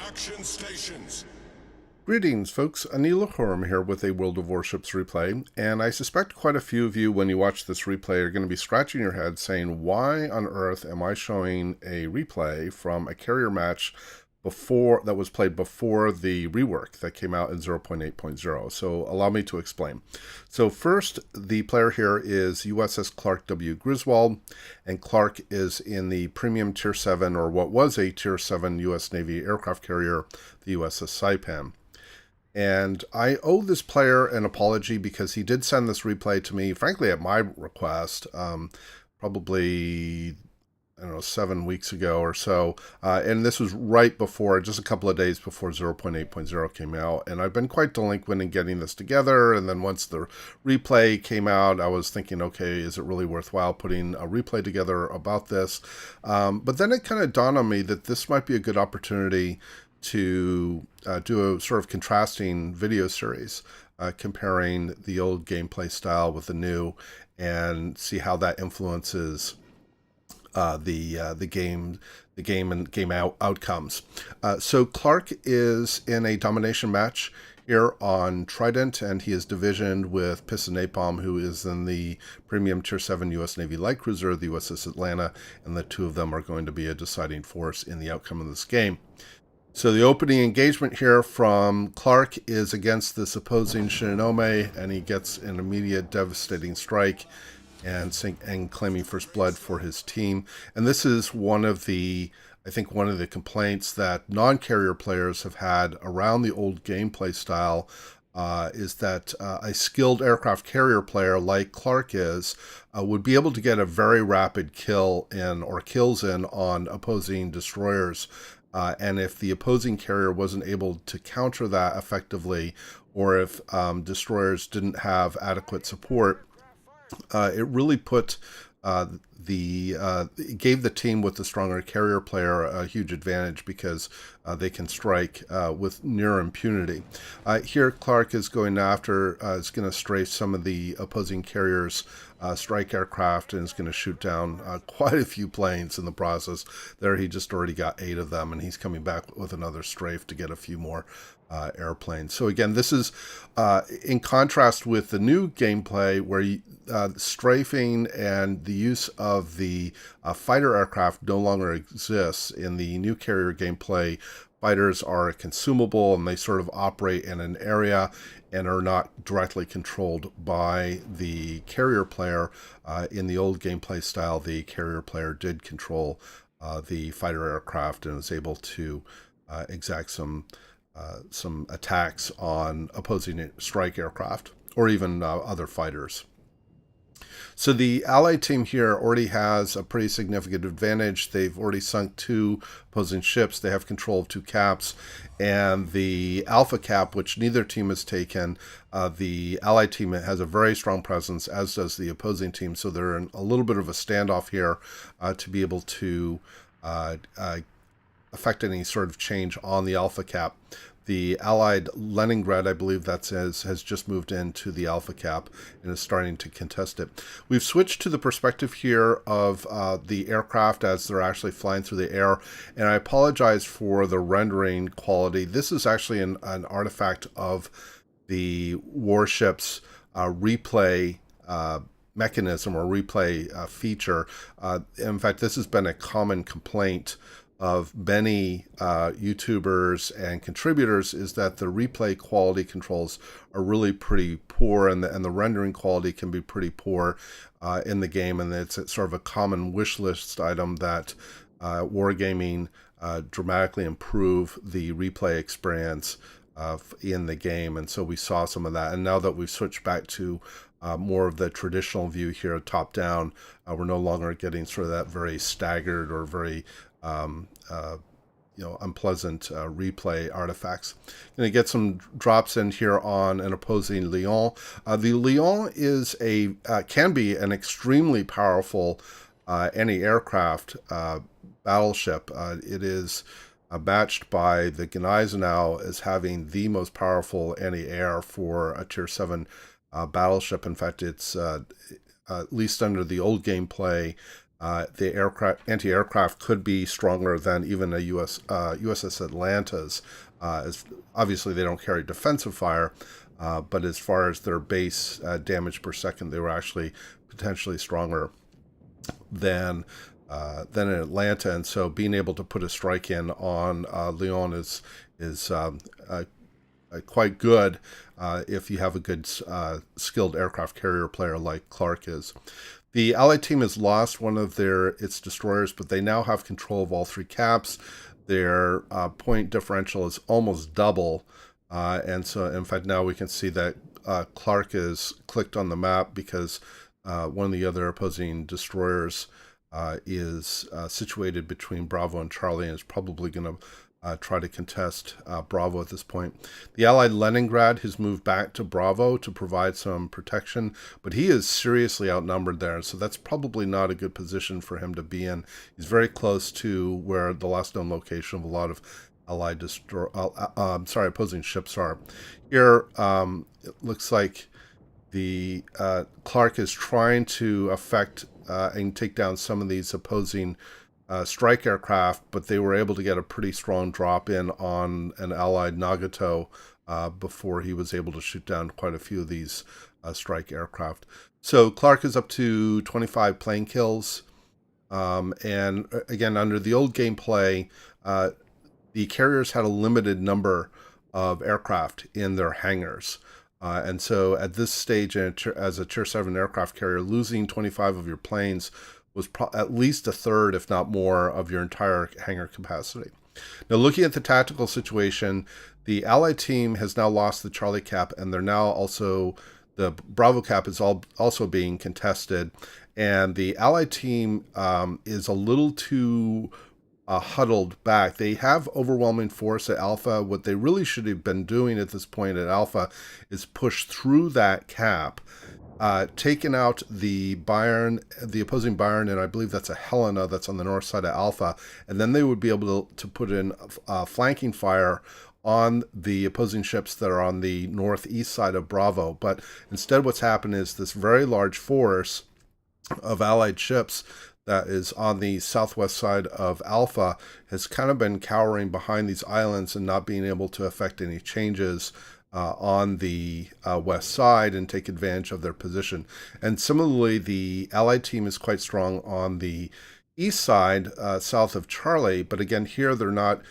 Action stations. Greetings, folks. Anila Horum here with a World of Warships replay, and I suspect quite a few of you, when you watch this replay, are going to be scratching your head saying, why on earth am I showing a replay from a carrier match that was played before the rework that came out in 0.8.0? So allow me to explain. So first, the player here is USS Clark W. Griswold, and Clark is in the premium Tier 7, or what was a Tier 7 U.S. Navy aircraft carrier, the USS Saipan. And I owe this player an apology because he did send this replay to me, frankly, at my request, probably, I don't know, 7 weeks ago or so. And this was right before, just a couple of days before 0.8.0 came out. And I've been quite delinquent in getting this together. And then once the replay came out, I was thinking, okay, is it really worthwhile putting a replay together about this? But then it kind of dawned on me that this might be a good opportunity to do a sort of contrasting video series, comparing the old gameplay style with the new, and see how that influences the game and game outcomes. So Clark is in a domination match here on Trident, and he is divisioned with Piston Napalm, who is in the premium Tier 7 U.S. Navy light cruiser, the USS Atlanta, and the two of them are going to be a deciding force in the outcome of this game. So the opening engagement here from Clark is against this opposing Shinonome, and he gets an immediate devastating strike and claiming first blood for his team. And this is one of the complaints that non-carrier players have had around the old gameplay style, is that a skilled aircraft carrier player like Clark would be able to get a very rapid kills in on opposing destroyers. And if the opposing carrier wasn't able to counter that effectively, or if destroyers didn't have adequate support, it really put it gave the team with the stronger carrier player a huge advantage, because they can strike with near impunity. Here, Clark is going is going to strafe some of the opposing carriers' strike aircraft, and is going to shoot down quite a few planes in the process. There, he just already got 8 of them, and he's coming back with another strafe to get a few more airplanes. So again, this is in contrast with the new gameplay, where strafing and the use of the fighter aircraft no longer exists. In the new carrier gameplay, fighters are consumable, and they sort of operate in an area and are not directly controlled by the carrier player. In the old gameplay style, the carrier player did control the fighter aircraft and was able to exact some attacks on opposing strike aircraft, or even other fighters. So the Allied team here already has a pretty significant advantage. They've already sunk 2 opposing ships. They have control of 2 caps, and the Alpha cap, which neither team has taken, the Allied team has a very strong presence, as does the opposing team. So they're in a little bit of a standoff here to be able to affect any sort of change on the Alpha cap. The Allied Leningrad, I believe has just moved into the Alpha cap and is starting to contest it. We've switched to the perspective here of the aircraft as they're actually flying through the air, and I apologize for the rendering quality. This is actually an artifact of the warship's replay mechanism, or replay feature. In fact, this has been a common complaint of many YouTubers and contributors, is that the replay quality controls are really pretty poor, and the rendering quality can be pretty poor in the game, and it's sort of a common wish list item that Wargaming dramatically improve the replay experience in the game. And so we saw some of that, and now that we've switched back to more of the traditional view here, top down, we're no longer getting sort of that very staggered or very unpleasant replay artifacts. Going to get some drops in here on an opposing Lion. The Lion is can be an extremely powerful anti-aircraft battleship. It is matched by the Gneisenau as having the most powerful anti-air for a Tier 7 battleship. In fact, it's at least under the old gameplay, the anti-aircraft could be stronger than even a USS Atlanta's. As obviously they don't carry defensive fire, but as far as their base damage per second, they were actually potentially stronger than in Atlanta, and so being able to put a strike in on Lyon is quite good if you have a good skilled aircraft carrier player like Clark is. The Allied team has lost one of its destroyers, but they now have control of all three caps. Their point differential is almost double, and so in fact now we can see that Clark is clicked on the map because one of the other opposing destroyers is situated between Bravo and Charlie and is probably going to try to contest Bravo at this point. The Allied Leningrad has moved back to Bravo to provide some protection, but he is seriously outnumbered there, so that's probably not a good position for him to be in. He's very close to where the last known location of a lot of Allied opposing ships are. Here, it looks like the Clark is trying to affect and take down some of these opposing strike aircraft, but they were able to get a pretty strong drop in on an Allied Nagato before he was able to shoot down quite a few of these strike aircraft. So Clark is up to 25 plane kills. And again, under the old gameplay, the carriers had a limited number of aircraft in their hangars. And so at this stage, as a Tier 7 aircraft carrier, losing 25 of your planes was at least a third, if not more, of your entire hangar capacity. Now, looking at the tactical situation, the Allied team has now lost the Charlie cap, and they're now also, the Bravo cap is also being contested, and the Allied team is a little too huddled back. They have overwhelming force at Alpha. What they really should have been doing at this point at Alpha is push through that cap, taken out the Bayern, the opposing Bayern, and I believe that's a Helena that's on the north side of Alpha, and then they would be able to put in flanking fire on the opposing ships that are on the northeast side of Bravo. But instead what's happened is this very large force of Allied ships that is on the southwest side of Alpha has kind of been cowering behind these islands and not being able to affect any changes on the west side and take advantage of their position. And similarly, the Allied team is quite strong on the east side, south of Charlie, but again, here they're not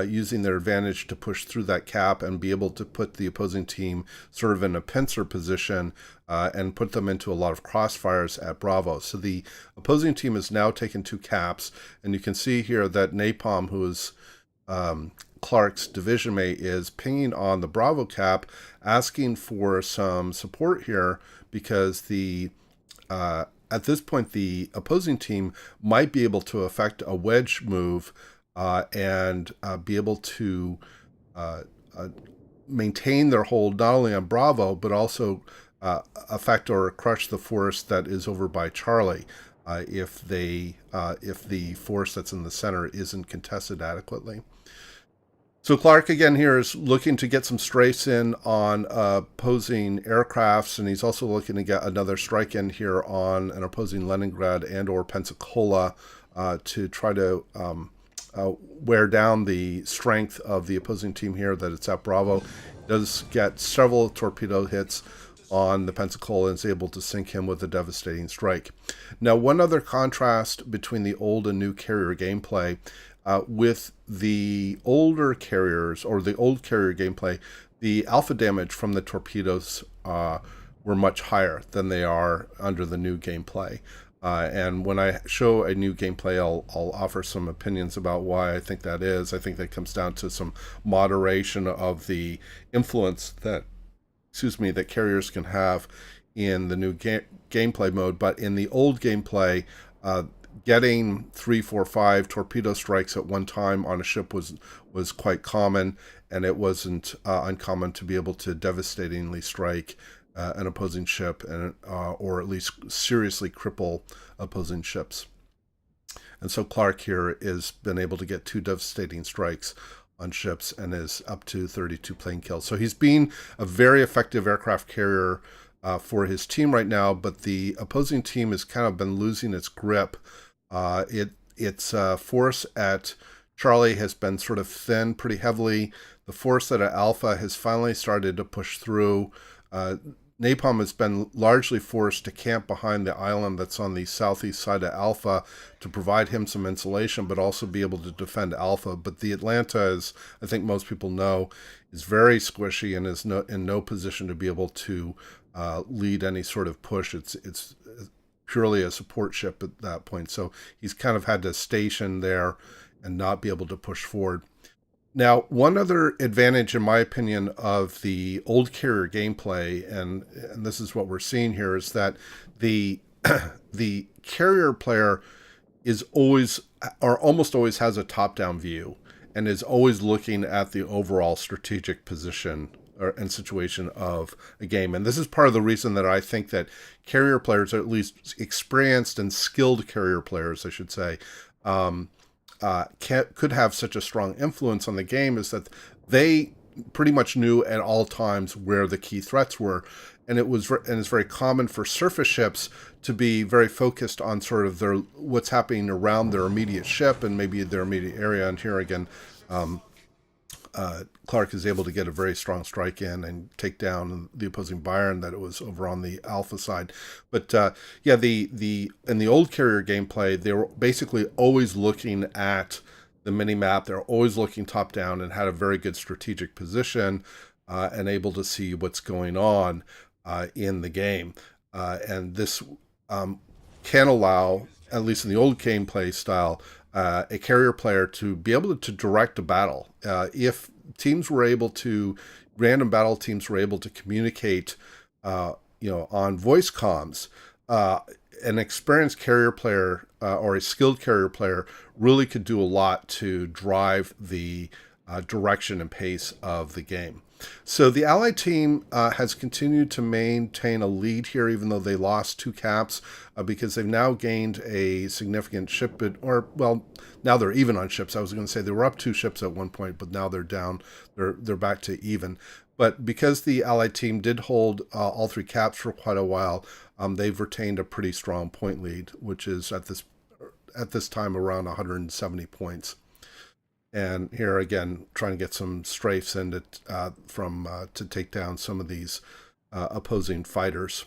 using their advantage to push through that cap and be able to put the opposing team sort of in a pincer position and put them into a lot of crossfires at Bravo. So the opposing team has now taken 2 caps, and you can see here that Napalm, who is Clark's division mate, is pinging on the Bravo cap, asking for some support here because at this point the opposing team might be able to effect a wedge move and be able to maintain their hold not only on Bravo, but also affect or crush the force that is over by Charlie if the force that's in the center isn't contested adequately. So Clark again here is looking to get some strafes in on opposing aircrafts, and he's also looking to get another strike in here on an opposing Leningrad and or Pensacola to try to wear down the strength of the opposing team here that it's at Bravo. He does get several torpedo hits on the Pensacola and is able to sink him with a devastating strike. Now, one other contrast between the old and new carrier gameplay, with the older carriers or the old carrier gameplay, the alpha damage from the torpedoes were much higher than they are under the new gameplay. And when I show a new gameplay, I'll offer some opinions about why I think that is. I think that comes down to some moderation of the influence that carriers can have in the new gameplay mode. But in the old gameplay, getting 3, 4, 5 torpedo strikes at one time on a ship was quite common, and it wasn't uncommon to be able to devastatingly strike an opposing ship and or at least seriously cripple opposing ships. And so Clark here has been able to get 2 devastating strikes on ships and is up to 32 plane kills. So he's been a very effective aircraft carrier for his team right now, but the opposing team has kind of been losing its grip Its force at Charlie has been sort of thinned pretty heavily. The force at Alpha has finally started to push through. Napalm has been largely forced to camp behind the island that's on the southeast side of Alpha to provide him some insulation, but also be able to defend Alpha. But the Atlanta, as I think most people know, is very squishy and is in no position to be able to lead any sort of push. It's purely a support ship at that point. So he's kind of had to station there and not be able to push forward. Now, one other advantage, in my opinion, of the old carrier gameplay, and this is what we're seeing here, is that the the carrier player is always, or almost always, has a top-down view and is always looking at the overall strategic position and situation of a game. And this is part of the reason that I think that carrier players, or at least experienced and skilled carrier players, I should say, could have such a strong influence on the game, is that they pretty much knew at all times where the key threats were. And it's very common for surface ships to be very focused on sort of what's happening around their immediate ship and maybe their immediate area. And here again, Clark is able to get a very strong strike in and take down the opposing Byron that it was over on the Alpha side. But in the old carrier gameplay, they were basically always looking at the mini map. They're always looking top down and had a very good strategic position and able to see what's going on in the game. And this can allow, at least in the old gameplay style, a carrier player to be able to direct a battle. If random battle teams were able to communicate, on voice comms, an experienced carrier player or a skilled carrier player really could do a lot to drive the direction and pace of the game. So the Allied team has continued to maintain a lead here, even though they lost 2 caps, because they've now gained a significant ship, now they're even on ships. I was going to say they were up 2 ships at one point, but now they're down. They're back to even. But because the Allied team did hold all 3 caps for quite a while, they've retained a pretty strong point lead, which is at this time around 170 points. And here again, trying to get some strafes in to take down some of these opposing fighters.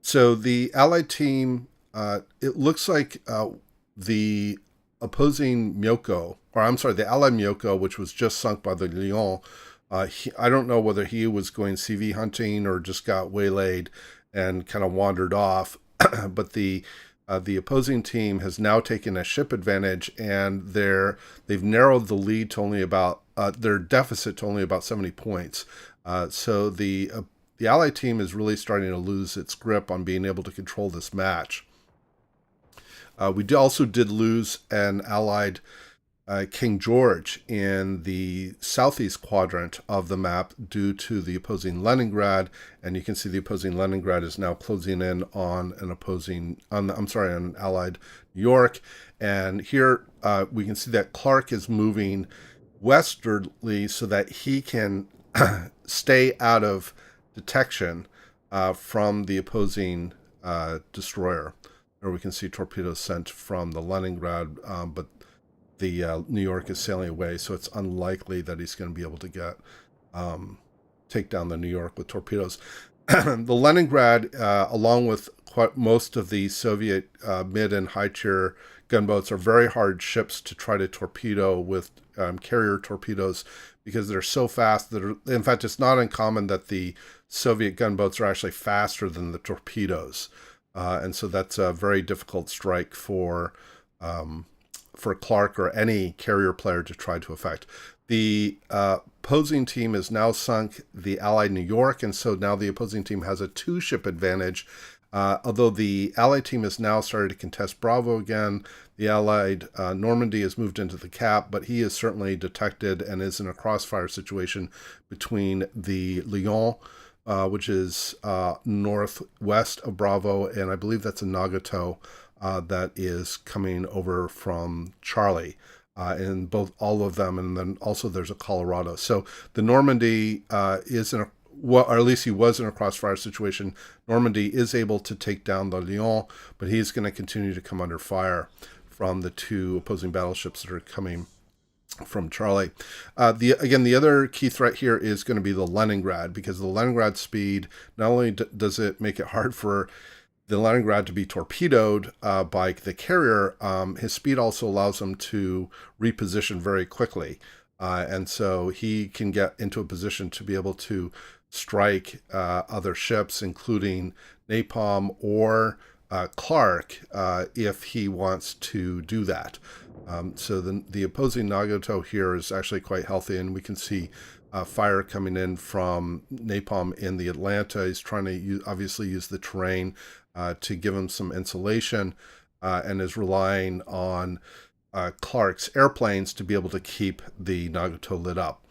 So the Allied team, it looks like the opposing Myoko, the Allied Myoko, which was just sunk by the Lion. I don't know whether he was going CV hunting or just got waylaid and kind of wandered off, but the opposing team has now taken a ship advantage, and they've narrowed the lead to only about their deficit to only about 70 points. So the Allied team is really starting to lose its grip on being able to control this match. We also did lose an Allied King George in the southeast quadrant of the map due to the opposing Leningrad, and you can see the opposing Leningrad is now closing in on an Allied New York. And here we can see that Clark is moving westerly so that he can stay out of detection from the opposing destroyer. Or we can see torpedoes sent from the Leningrad, but the New York is sailing away, so it's unlikely that he's going to be able to take down the New York with torpedoes. The Leningrad, along with most of the Soviet mid and high tier gunboats, are very hard ships to try to torpedo with carrier torpedoes because they're so fast. In fact, it's not uncommon that the Soviet gunboats are actually faster than the torpedoes. And so that's a very difficult strike for Clark or any carrier player to try to affect. The opposing team has now sunk the Allied New York, and so now the opposing team has a 2-ship advantage. Although the Allied team has now started to contest Bravo again, the Allied Normandy has moved into the cap, but he is certainly detected and is in a crossfire situation between the Lyon, which is northwest of Bravo, and I believe that's a Nagato that is coming over from Charlie, in all of them, and then also there's a Colorado. So the Normandy is well, or at least he was in a crossfire situation. Normandy is able to take down the Lion, but he's going to continue to come under fire from the two opposing battleships that are coming from Charlie. The other key threat here is going to be the Leningrad, because the Leningrad speed, not only does it make it hard for the Leningrad to be torpedoed by the carrier, his speed also allows him to reposition very quickly. And so he can get into a position to be able to strike other ships, including Napalm or Clark, if he wants to do that. So the opposing Nagato here is actually quite healthy, and we can see fire coming in from Napalm in the Atlanta. He's trying to obviously use the terrain to give him some insulation, and is relying on Clark's airplanes to be able to keep the Nagato lit up.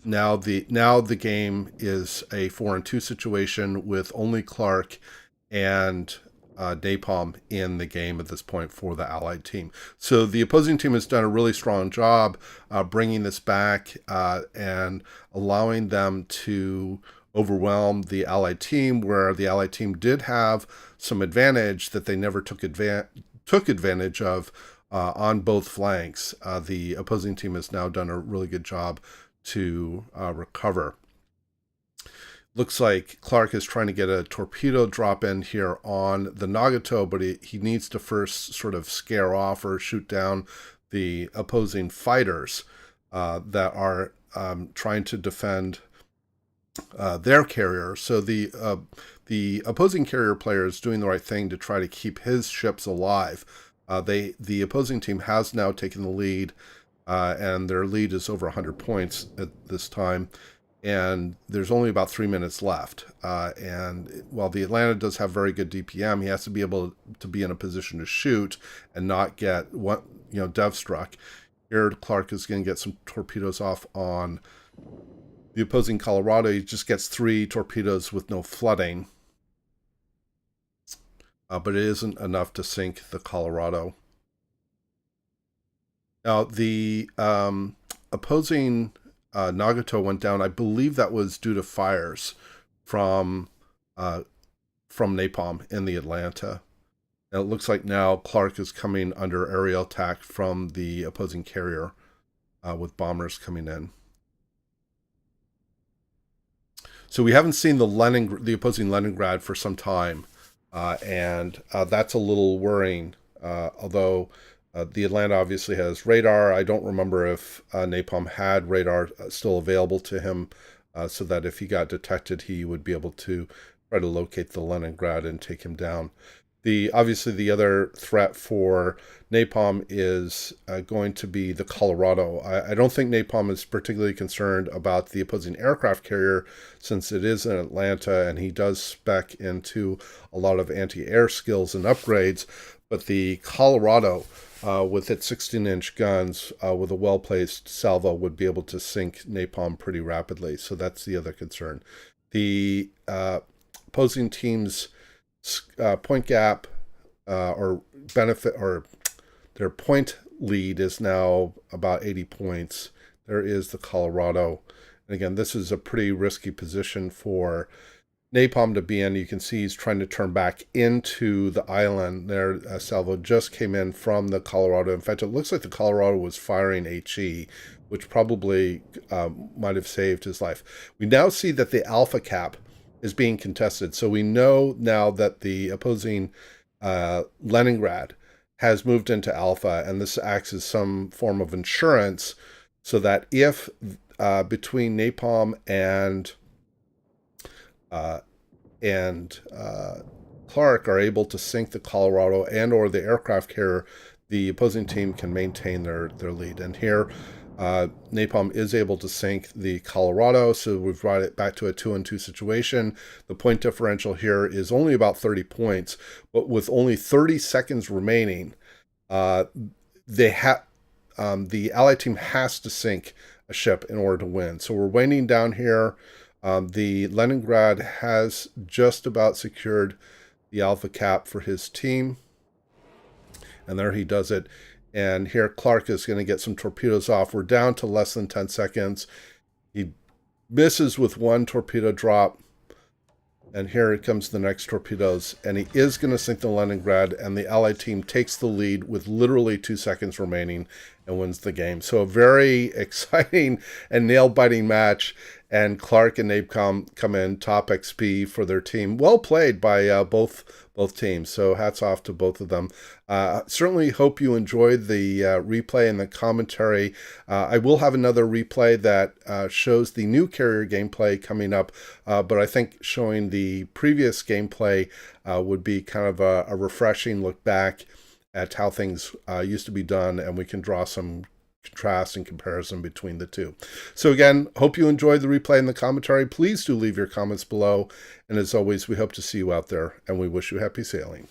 Now the game is a 4-2 situation with only Clark and Napalm in the game at this point for the Allied team. So the opposing team has done a really strong job bringing this back and allowing them to overwhelm the Allied team, where the Allied team did have some advantage that they never took advantage of on both flanks. The opposing team has now done a really good job to recover. Looks like Clark is trying to get a torpedo drop in here on the Nagato, but he needs to first sort of scare off or shoot down the opposing fighters that are trying to defend their carrier. So the opposing carrier player is doing the right thing to try to keep his ships alive. The opposing team has now taken the lead, and their lead is over 100 points at this time. And there's only about 3 minutes left. And while the Atlanta does have very good DPM, he has to be able to be in a position to shoot and not get dev struck. Here, Clark is going to get some torpedoes off on the opposing Colorado. He just gets 3 torpedoes with no flooding. But it isn't enough to sink the Colorado. Now, the opposing Nagato went down. I believe that was due to fires from Napalm in the Atlanta. And it looks like now Clark is coming under aerial attack from the opposing carrier with bombers coming in. So we haven't seen the opposing Leningrad for some time, and that's a little worrying, although the Atlanta obviously has radar. I don't remember if Napalm had radar still available to him, so that if he got detected, he would be able to try to locate the Leningrad and take him down. Obviously, the other threat for Napalm is going to be the Colorado. I don't think Napalm is particularly concerned about the opposing aircraft carrier, since it is in Atlanta, and he does spec into a lot of anti-air skills and upgrades. But the Colorado, with its 16-inch guns, with a well-placed salvo, would be able to sink Napalm pretty rapidly. So that's the other concern. The opposing team's point gap or benefit, or their point lead, is now about 80 points. There is the Colorado. And again, this is a pretty risky position for Napalm to be in. You can see he's trying to turn back into the island there. Salvo just came in from the Colorado. In fact, it looks like the Colorado was firing HE, which probably might have saved his life. We now see that the Alpha Cap is being contested. So we know now that the opposing Leningrad has moved into Alpha, and this acts as some form of insurance, so that if between Napalm and Clark are able to sink the Colorado and or the aircraft carrier, the opposing team can maintain their lead. And here, Napalm is able to sink the Colorado, so we've brought it back to a 2-2 situation. The point differential here is only about 30 points, but with only 30 seconds remaining, the Allied team has to sink a ship in order to win. So we're winding down here. The Leningrad has just about secured the Alpha Cap for his team, and there he does it. And here Clark is going to get some torpedoes off. We're down to less than 10 seconds. He misses with one torpedo drop. And here it comes the next torpedoes, and he is going to sink the Leningrad, and the Allied team takes the lead with literally 2 seconds remaining and wins the game. So a very exciting and nail-biting match, and Clark and Nabecom come in top XP for their team. Well played by both teams, so hats off to both of them. Certainly hope you enjoyed the replay and the commentary. I will have another replay that shows the new carrier gameplay coming up, but I think showing the previous gameplay would be kind of a refreshing look back at how things used to be done, and we can draw some contrast and comparison between the two. So again, hope you enjoyed the replay and the commentary. Please do leave your comments below. And as always, we hope to see you out there, and we wish you happy sailing.